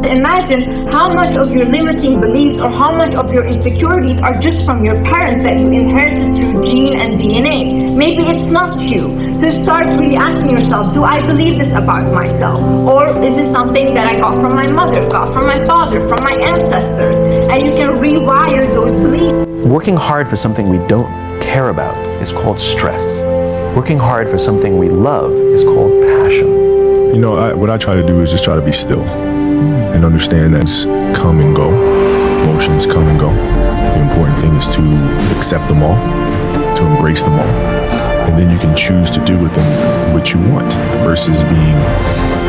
to imagine how much of your limiting beliefs or how much of your insecurities are just from your parents that you inherited through gene and DNA. Maybe it's not you. So start really asking yourself, do I believe this about myself? Or is this something that I got from my mother, got from my father, from my ancestors? And you can rewire those beliefs. Working hard for something we don't care about is called stress. Working hard for something we love is called passion. You know, what I try to do is just try to be still and understand that it's come and go. Emotions come and go. The important thing is to accept them all, to embrace them all. And then you can choose to do with them what you want versus being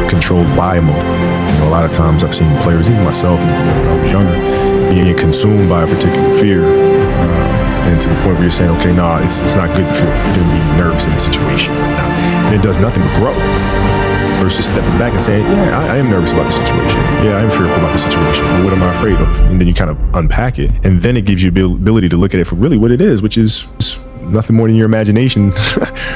controlled by emotion. You know, a lot of times I've seen players, even myself, when I was younger, being consumed by a particular fear. And to the point where you're saying, okay, no, it's not good to be nervous in a situation. Now, it does nothing but grow. Versus stepping back and saying, yeah, I am nervous about the situation. Yeah, I am fearful about the situation. But what am I afraid of? And then you kind of unpack it. And then it gives you the ability to look at it for really what it is, which is nothing more than your imagination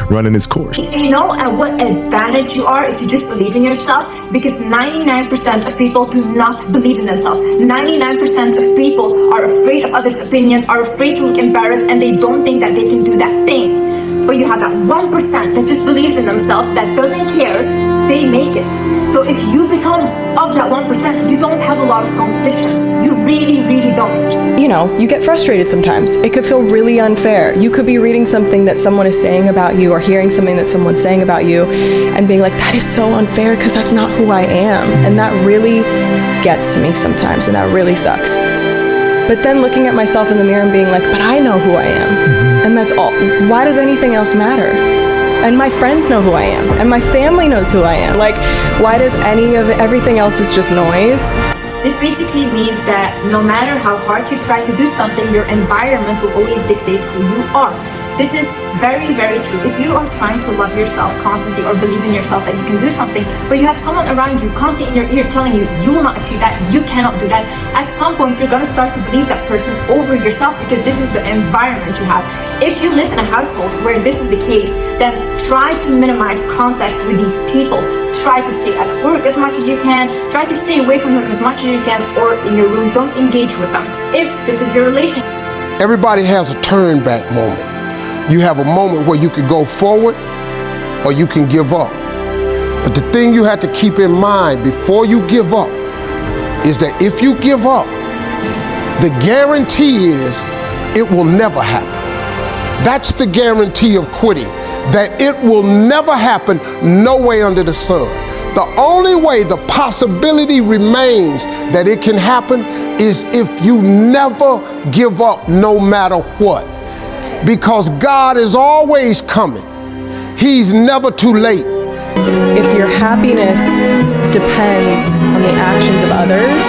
running its course. You know at what advantage you are if you just believe in yourself? Because 99% of people do not believe in themselves. 99% of people are afraid of others' opinions, are afraid to look embarrassed, and they don't think that they can do that thing. But you have that 1% that just believes in themselves, that doesn't care, they make it. So if you become of that 1%, you don't have a lot of competition. You really, really don't. You know, you get frustrated sometimes. It could feel really unfair. You could be reading something that someone is saying about you or hearing something that someone's saying about you and being like, that is so unfair because that's not who I am. And that really gets to me sometimes, and that really sucks. But then looking at myself in the mirror and being like, but I know who I am. And that's all. Why does anything else matter? And my friends know who I am. And my family knows who I am. Like, why does everything else is just noise? This basically means that no matter how hard you try to do something, your environment will always dictate who you are. This is very, very true. If you are trying to love yourself constantly or believe in yourself that you can do something, but you have someone around you constantly in your ear telling you, you will not achieve that, you cannot do that, at some point you're going to start to believe that person over yourself because this is the environment you have. If you live in a household where this is the case, then try to minimize contact with these people. Try to stay at work as much as you can. Try to stay away from them as much as you can, or in your room, don't engage with them if this is your relationship. Everybody has a turn back moment. You have a moment where you could go forward or you can give up. But the thing you have to keep in mind before you give up is that if you give up, the guarantee is it will never happen. That's the guarantee of quitting, that it will never happen no way under the sun. The only way the possibility remains that it can happen is if you never give up no matter what. Because God is always coming. He's never too late. If your happiness depends on the actions of others,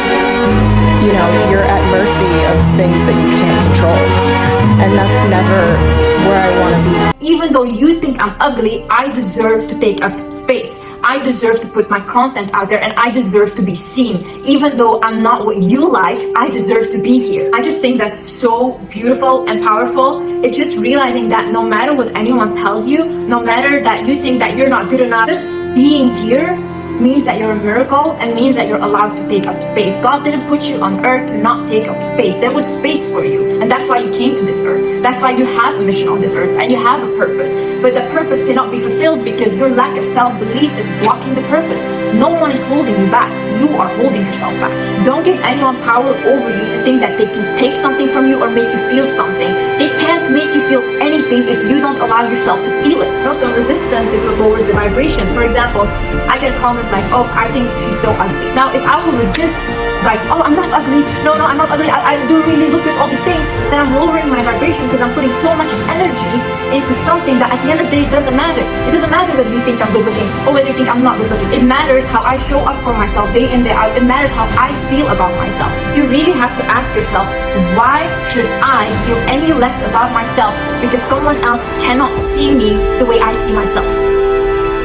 you know, you're at mercy of things that you can't control. And that's never where I want to be. Even though you think I'm ugly, I deserve to take up space. I deserve to put my content out there, and I deserve to be seen. Even though I'm not what you like, I deserve to be here. I just think that's so beautiful and powerful. It's just realizing that no matter what anyone tells you, no matter that you think that you're not good enough, just being here means that you're a miracle and means that you're allowed to take up space. God didn't put you on earth to not take up space. There was space for you, and that's why you came to this earth. That's why you have a mission on this earth and you have a purpose. But the purpose cannot be fulfilled because your lack of self-belief is blocking the purpose. No one is holding you back. You are holding yourself back. Don't give anyone power over you to think that they can take something from you or make you feel something. They can't make you feel anything if you don't allow yourself to feel it. So resistance is what lowers the vibration. For example, I get a comment like, oh, I think she's so ugly. Now, if I will resist, like, oh, I'm not ugly. No, I'm not ugly. I do really look at all these things. Then I'm lowering my vibration because I'm putting so much energy into something that at the end of the day, it doesn't matter. It doesn't matter whether you think I'm good looking or whether you think I'm not good looking. It matters how I show up for myself day in, day out. It matters how I feel about myself. You really have to ask yourself, why should I feel any less about myself because someone else cannot see me the way I see myself?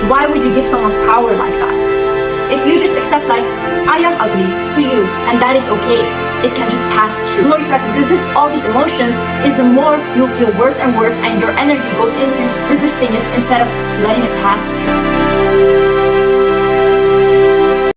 Why would you give someone power like that? If you just accept like, I am ugly to you, and that is okay, it can just pass through. The more you try to resist all these emotions, is the more you'll feel worse and worse, and your energy goes into resisting it instead of letting it pass through.